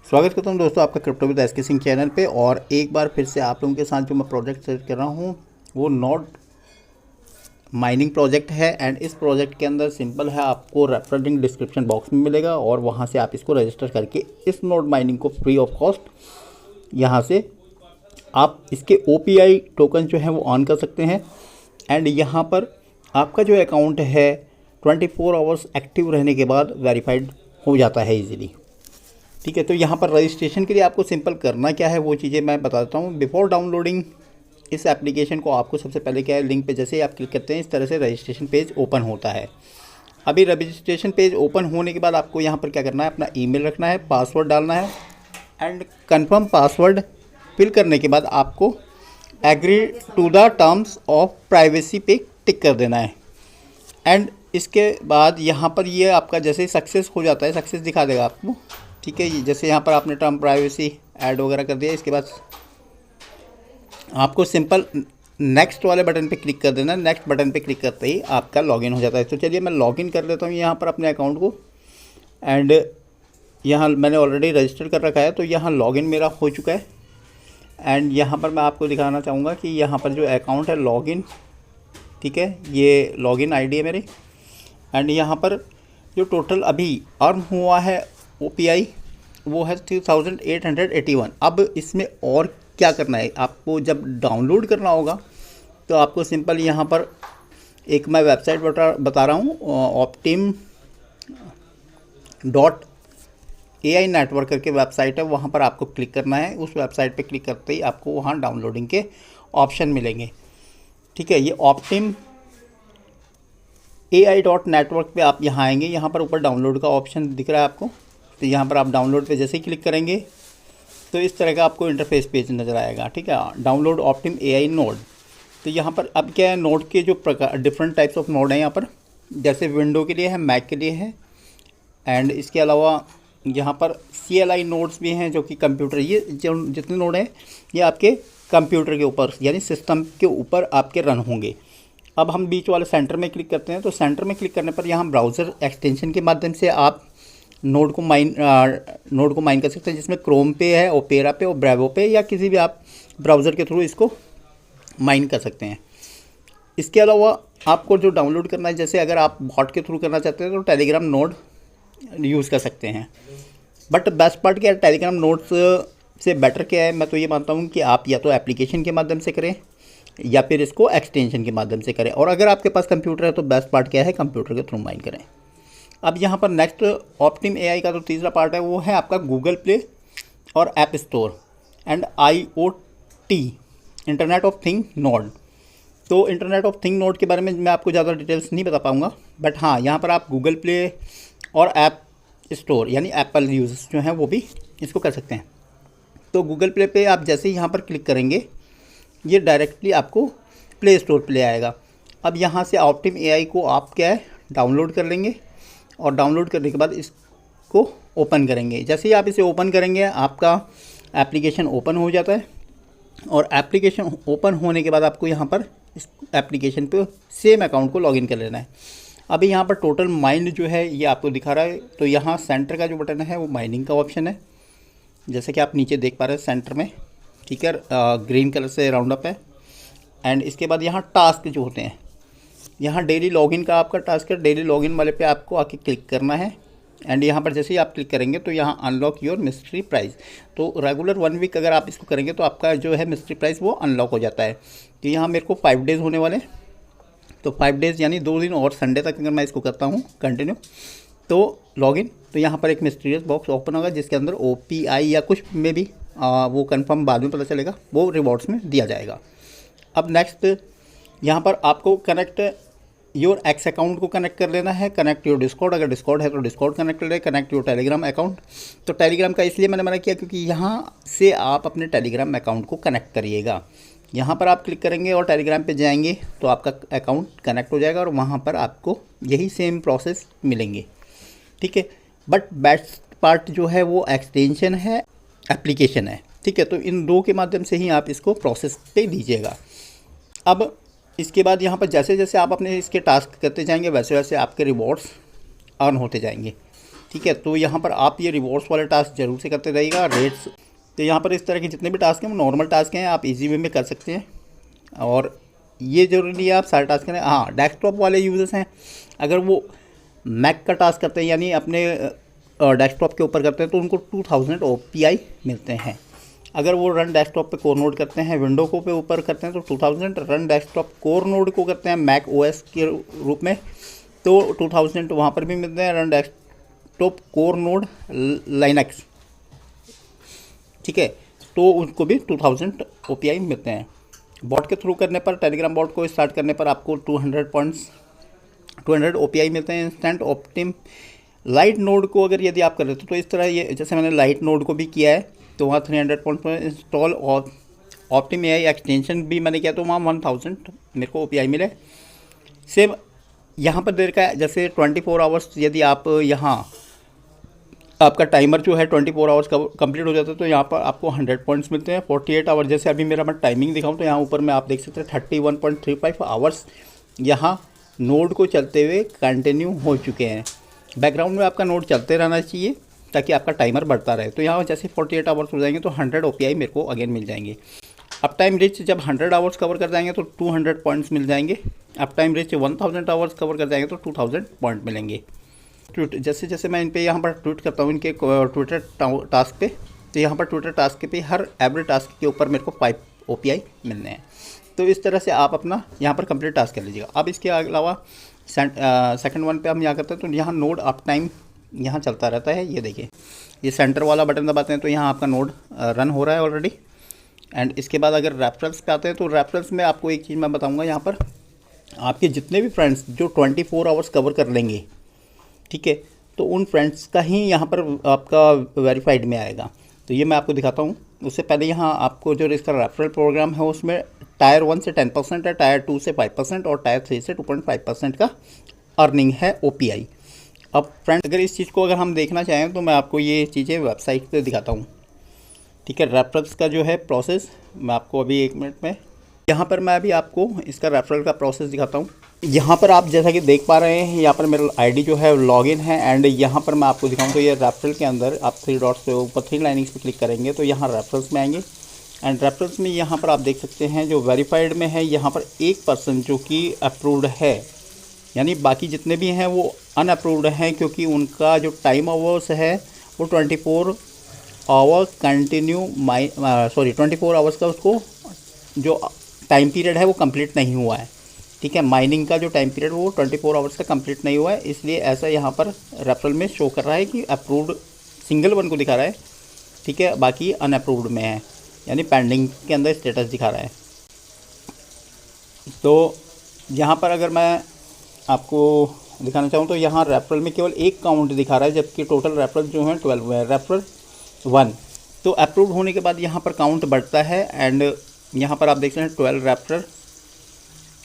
स्वागत करता हूं दोस्तों आपका crypto with SK Singh channel पे। और एक बार फिर से आप लोगों के साथ जो मैं प्रोजेक्ट शेयर कर रहा हूं वो नोड माइनिंग प्रोजेक्ट है। एंड इस प्रोजेक्ट के अंदर सिंपल है, आपको रेफरल लिंक डिस्क्रिप्शन बॉक्स में मिलेगा और वहां से आप इसको रजिस्टर करके इस नोड माइनिंग को फ्री ऑफ कॉस्ट यहाँ से आप इसके OPI टोकन जो है वो ऑन कर सकते हैं। एंड यहाँ पर आपका जो अकाउंट है 24 आवर्स एक्टिव रहने के बाद वेरीफाइड हो जाता है इजीली। ठीक है, तो यहाँ पर रजिस्ट्रेशन के लिए आपको सिंपल करना क्या है वो चीज़ें मैं बता देता हूँ। बिफोर डाउनलोडिंग इस एप्लीकेशन को आपको सबसे पहले क्या है, लिंक पे जैसे ही आप क्लिक करते हैं इस तरह से रजिस्ट्रेशन पेज ओपन होता है। अभी रजिस्ट्रेशन पेज ओपन होने के बाद आपको यहाँ पर क्या करना है, अपना ईमेल रखना है, पासवर्ड डालना है एंड कंफर्म पासवर्ड फिल करने के बाद आपको agree to the terms of privacy पे टिक कर देना है। एंड इसके बाद यहाँ पर ये आपका जैसे ही सक्सेस हो जाता है, सक्सेस दिखा देगा आपको। ठीक है, जैसे यहाँ पर आपने टर्म प्राइवेसी ऐड वगैरह कर दिया, इसके बाद आपको सिंपल नेक्स्ट वाले बटन पे क्लिक कर देना। नेक्स्ट बटन पे क्लिक करते ही आपका लॉगिन हो जाता है। तो चलिए मैं लॉगिन कर लेता हूँ यहाँ पर अपने अकाउंट को। एंड यहाँ मैंने ऑलरेडी रजिस्टर कर रखा है तो यहाँ लॉगिन मेरा हो चुका है। एंड यहाँ पर मैं आपको दिखाना चाहूँगा कि यहाँ पर जो अकाउंट है लॉगिन, ठीक है, ये लॉगिन आईडी है मेरी। एंड यहाँ पर जो टोटल अभी अर्न हुआ है OPI वो है 3881। अब इसमें और क्या करना है, आपको जब डाउनलोड करना होगा तो आपको सिंपल यहाँ पर एक मैं वेबसाइट बता रहा हूँ, optim.ai नेटवर्क करके वेबसाइट है, वहाँ पर आपको क्लिक करना है। उस वेबसाइट पे क्लिक करते ही आपको वहाँ डाउनलोडिंग के ऑप्शन मिलेंगे। ठीक है, ये optim.ai.network पे आप यहाँ आएंगे, यहाँ पर ऊपर डाउनलोड का ऑप्शन दिख रहा है आपको। तो यहाँ पर आप डाउनलोड पे जैसे ही क्लिक करेंगे तो इस तरह का आपको इंटरफेस पेज नज़र आएगा। ठीक है, डाउनलोड ऑप्टिम AI नोड। तो यहाँ पर अब क्या है, नोड के जो प्रकार डिफरेंट टाइप्स ऑफ नोड हैं यहाँ पर, जैसे विंडो के लिए है, मैक के लिए है। एंड इसके अलावा यहाँ पर CLI नोड्स भी हैं जो कि कंप्यूटर, ये जो जितने नोड हैं ये आपके कंप्यूटर के ऊपर यानी सिस्टम के ऊपर आपके रन होंगे। अब हम बीच वाले सेंटर में क्लिक करते हैं। तो सेंटर में क्लिक करने पर यहाँ ब्राउज़र एक्सटेंशन के माध्यम से आप नोड को माइन कर सकते हैं, जिसमें क्रोम पे है, ओपेरा पे और ब्रेवो पे, या किसी भी आप ब्राउज़र के थ्रू इसको माइन कर सकते हैं। इसके अलावा आपको जो डाउनलोड करना है, जैसे अगर आप बॉट के थ्रू करना चाहते हैं तो टेलीग्राम नोड यूज़ कर सकते हैं। बट बेस्ट पार्ट क्या है, टेलीग्राम नोड्स से बेटर क्या है, मैं तो ये मानता हूँ कि आप या तो एप्लीकेशन के माध्यम से करें या फिर इसको एक्सटेंशन के माध्यम से करें। और अगर आपके पास कंप्यूटर है तो बेस्ट पार्ट क्या है, कंप्यूटर के थ्रू माइन करें। अब यहाँ पर नेक्स्ट ऑप्टिम AI का जो तीसरा पार्ट है वो है आपका गूगल प्ले और app store and IoT internet of thing node. तो इंटरनेट ऑफ थिंग नोड के बारे में मैं आपको ज़्यादा डिटेल्स नहीं बता पाऊँगा, बट हाँ यहाँ पर आप गूगल प्ले और ऐप स्टोर यानी एप्पल यूजर्स जो हैं वो भी इसको कर सकते हैं। तो गूगल प्ले पे आप जैसे ही यहाँ पर क्लिक करेंगे ये डायरेक्टली आपको प्ले स्टोर पे ले आएगा। अब यहाँ से ऑप्टिम AI को आप क्या है डाउनलोड कर लेंगे और डाउनलोड करने के बाद इसको ओपन करेंगे। जैसे ही आप इसे ओपन करेंगे आपका एप्लीकेशन ओपन हो जाता है। और एप्लीकेशन ओपन होने के बाद आपको यहाँ पर इस एप्लीकेशन पे सेम अकाउंट को लॉगिन कर लेना है। अभी यहाँ पर टोटल माइंड जो है ये आपको दिखा रहा है। तो यहाँ सेंटर का जो बटन है वो माइनिंग का ऑप्शन है, जैसे कि आप नीचे देख पा रहे हैं सेंटर में। ठीक है, ग्रीन कलर से राउंड अप है। एंड इसके बाद यहाँ टास्क जो होते हैं, यहाँ डेली लॉगिन का आपका टास्क है, डेली लॉगिन वाले पे आपको आके क्लिक करना है। एंड यहाँ पर जैसे ही आप क्लिक करेंगे तो यहाँ अनलॉक योर मिस्ट्री प्राइज़। तो रेगुलर 1 वीक अगर आप इसको करेंगे तो आपका जो है मिस्ट्री प्राइज़ वो अनलॉक हो जाता है। तो यहाँ मेरे को 5 डेज़ होने वाले, तो 5 डेज़ यानी 2 दिन और संडे तक अगर मैं इसको करता हूँ कंटिन्यू तो लॉगिन, तो यहाँ पर एक मिस्टीरियस बॉक्स ओपन होगा जिसके अंदर OPI या कुछ में भी वो कंफर्म बाद में पता चलेगा, वो रिवॉर्ड्स में दिया जाएगा। अब नेक्स्ट यहाँ पर आपको कनेक्ट योर एक्स अकाउंट को कनेक्ट कर लेना है, कनेक्ट योर डिस्कॉर्ड, अगर डिस्कॉर्ड है तो डिस्कॉर्ड कनेक्ट कर ले, कनेक्ट योर टेलीग्राम अकाउंट। तो टेलीग्राम का इसलिए मैंने मना किया क्योंकि यहाँ से आप अपने टेलीग्राम अकाउंट को कनेक्ट करिएगा। यहाँ पर आप क्लिक करेंगे और टेलीग्राम पे जाएंगे तो आपका अकाउंट कनेक्ट हो जाएगा और वहाँ पर आपको यही सेम प्रोसेस मिलेंगे। ठीक है, बट बेस्ट पार्ट जो है वो एक्सटेंशन है, एप्लीकेशन है। ठीक है, तो इन दो के माध्यम से ही आप इसको प्रोसेस पे दीजिएगा। अब इसके बाद यहाँ पर जैसे जैसे आप अपने इसके टास्क करते जाएंगे वैसे वैसे आपके रिवॉर्ड्स अर्न होते जाएंगे। ठीक है। तो यहाँ पर आप ये रिवॉर्ड्स वाले टास्क जरूर से करते रहिएगा। रेट्स, तो यहाँ पर इस तरह के जितने भी टास्क हैं वो नॉर्मल टास्क हैं, आप इजी वे में कर सकते हैं। और ये जरूरी नहीं है आप सारे टास्क करें। हाँ, डेस्कटॉप वाले यूज़र्स हैं, अगर वो मैक का टास्क करते हैं यानी अपने डेस्कटॉप के ऊपर करते हैं तो उनको 2000 OPI मिलते हैं। अगर वो रन डेस्कटॉप पे कोर नोड करते हैं, विंडो को पे ऊपर करते हैं तो 2000, रन डेस्कटॉप कोर नोड को करते हैं मैक OS के रूप में तो 2000 वहाँ पर भी मिलते हैं। Run desktop core node Linux, ठीक है, तो उनको भी 2000 OPI मिलते हैं। बॉट के थ्रू करने पर, टेलीग्राम बॉट को स्टार्ट करने पर आपको 200 OPI मिलते हैं इंस्टेंट। ऑप्टिम लाइट नोड को अगर यदि आप कर रहे तो इस तरह, ये जैसे मैंने लाइट नोड को भी किया है तो वहाँ 300 पॉइंट पर इंस्टॉल। और ऑप्टिम AI एक्सटेंशन भी मैंने किया तो वहाँ 1000 मेरे को OPI मिले। सेम यहाँ पर देर का, जैसे 24 आवर्स यदि आप यहाँ आपका टाइमर जो है 24 आवर्स का कंप्लीट हो जाता है तो यहाँ पर आपको 100 पॉइंट्स मिलते हैं। 48 आवर, जैसे अभी मेरा मैं टाइमिंग दिखाऊँ तो यहाँ ऊपर में आप देख सकते हैं 31.35 आवर्स यहाँ नोड को चलते हुए कंटिन्यू हो चुके हैं। बैकग्राउंड में आपका नोड चलते रहना चाहिए ताकि आपका टाइमर बढ़ता रहे। तो यहाँ जैसे 48 आवर्स हो जाएंगे तो 100 OPI मेरे को अगेन मिल जाएंगे। अप टाइम रिच जब 100 आवर्स कवर कर जाएंगे तो 200 पॉइंट्स मिल जाएंगे। Up time rich 1000 hours cover कर जाएंगे तो 2000 पॉइंट मिलेंगे। ट्वीट, जैसे जैसे मैं इन पे यहाँ पर ट्वीट करता हूँ इनके ट्विटर टास्क पे, तो यहाँ पर ट्विटर टास्क पे हर एवरी टास्क के ऊपर मेरे को 5 OPI मिलने हैं। तो इस तरह से आप अपना यहाँ पर कंप्लीट टास्क कर लीजिएगा। अब इसके अलावा सेकंड वन पे हम यहाँ करते हैं तो यहाँ नोड अप टाइम यहाँ चलता रहता है। ये देखिए, ये सेंटर वाला बटन दबाते हैं तो यहाँ आपका नोड रन हो रहा है ऑलरेडी। एंड इसके बाद अगर रेफरल्स पे आते हैं तो रेफरल्स में आपको एक चीज़ मैं बताऊँगा, यहाँ पर आपके जितने भी फ्रेंड्स जो 24 आवर्स कवर कर लेंगे, ठीक है, तो उन फ्रेंड्स का ही यहाँ पर आपका वेरीफाइड में आएगा। तो ये मैं आपको दिखाता हूँ। उससे पहले यहाँ आपको जो इसका रेफरल प्रोग्राम है उसमें टायर 1 से 10% है, टायर 2 से 5% और टायर 3 से 2.5% का अर्निंग है OPI। अब फ्रेंड अगर इस चीज़ को अगर हम देखना चाहें तो मैं आपको ये चीज़ें वेबसाइट पे दिखाता हूँ, ठीक है। रेफरल्स का जो है प्रोसेस मैं आपको अभी 1 मिनट में, यहाँ पर मैं अभी आपको इसका रेफरल का प्रोसेस दिखाता हूँ। यहाँ पर आप जैसा कि देख पा रहे हैं, यहाँ पर मेरा आईडी जो है लॉगिन है। एंड यहाँ पर मैं आपको दिखाऊँ तो ये रेफरल के अंदर आप 3 डॉट्स पे ऊपर 3 लाइनिंग्स पे क्लिक करेंगे तो यहाँ रेफरल्स में आएंगे। एंड रेफरल्स में यहाँ पर आप देख सकते हैं जो वेरीफाइड में है यहाँ पर 1% जो कि अप्रूव्ड है, यानी बाकी जितने भी हैं वो अनअप्रूव्ड हैं क्योंकि उनका जो टाइम आवर्स है वो 24 आवर कंटिन्यू 24 आवर्स का उसको जो टाइम पीरियड है वो कंप्लीट नहीं हुआ है, ठीक है। माइनिंग का जो टाइम पीरियड वो 24 आवर्स का कंप्लीट नहीं हुआ है, इसलिए ऐसा यहाँ पर रेफरल में शो कर रहा है कि अप्रूव्ड सिंगल वन को दिखा रहा है, ठीक है, बाकी अनअप्रूव्ड में है यानी पेंडिंग के अंदर स्टेटस दिखा रहा है। तो यहाँ पर अगर मैं आपको दिखाना चाहूँ तो यहाँ रेफरल में केवल एक काउंट दिखा रहा है जबकि टोटल रेफरल जो है 12 है। रेफरल 1 तो अप्रूव्ड होने के बाद यहाँ पर काउंट बढ़ता है। एंड यहाँ पर आप देख सकते हैं 12 रेफरल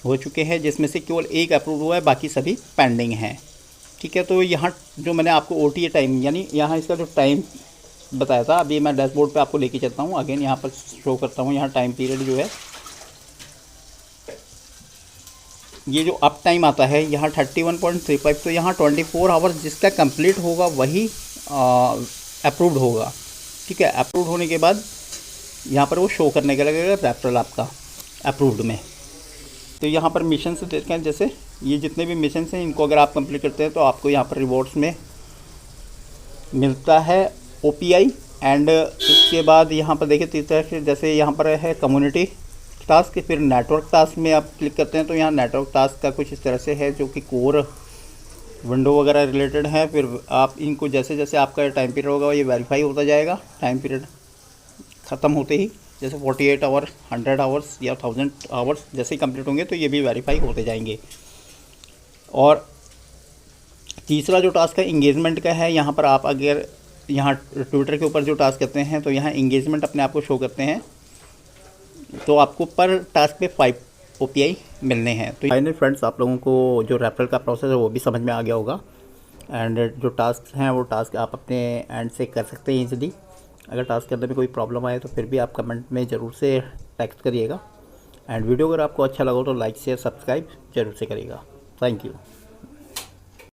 हो चुके हैं जिसमें से केवल एक अप्रूव हुआ है, बाकी सभी पेंडिंग हैं, ठीक है। तो यहाँ जो मैंने आपको OTA टाइम यानी यहाँ इसका जो टाइम बताया था, अभी मैं डैशबोर्ड पे आपको लेके चलता हूँ, अगेन यहाँ पर शो करता हूँ। यहाँ टाइम पीरियड जो है ये जो अप टाइम आता है यहाँ 31.35, तो यहाँ 24 आवर्स जिसका कंप्लीट होगा वही अप्रूव्ड होगा, ठीक है। अप्रूव्ड होने के बाद यहाँ पर वो शो करने के लगेगा रेफरल आपका अप्रूव्ड में। तो यहाँ पर मिशन से देखते हैं, जैसे ये जितने भी मिशन हैं इनको अगर आप कंप्लीट करते हैं तो आपको यहाँ पर रिवॉर्ड्स में मिलता है OPI। एंड इसके बाद यहाँ पर देखिए तीसरा, जैसे यहाँ पर है कम्युनिटी टास्क, फिर नेटवर्क टास्क में आप क्लिक करते हैं तो यहाँ नेटवर्क टास्क का कुछ इस तरह से है जो कि कोर विंडो वगैरह रिलेटेड है। फिर आप इनको जैसे जैसे आपका टाइम पीरियड होगा ये वेरीफाई होता जाएगा। टाइम पीरियड ख़त्म होते ही जैसे 48 आवर, 100 आवर्स या 1000 आवर्स जैसे ही कंप्लीट होंगे तो ये भी वेरीफाई होते जाएंगे। और तीसरा जो टास्क है इंगेजमेंट का है, यहाँ पर आप अगर यहाँ ट्विटर के ऊपर जो टास्क करते हैं तो यहाँ इंगेजमेंट अपने आप को शो करते हैं तो आपको पर टास्क पे 5 OPI मिलने हैं। तो फाइनली फ्रेंड्स आप लोगों को जो रेफरल का प्रोसेस है वो भी समझ में आ गया होगा। एंड जो टास्क हैं वो टास्क आप अपने एंड से कर सकते हैं ईजिली। अगर टास्क करने में कोई प्रॉब्लम आए तो फिर भी आप कमेंट में ज़रूर से टेक्स्ट करिएगा। एंड वीडियो अगर आपको अच्छा लगा तो लाइक शेयर सब्सक्राइब जरूर से करिएगा। Thank you.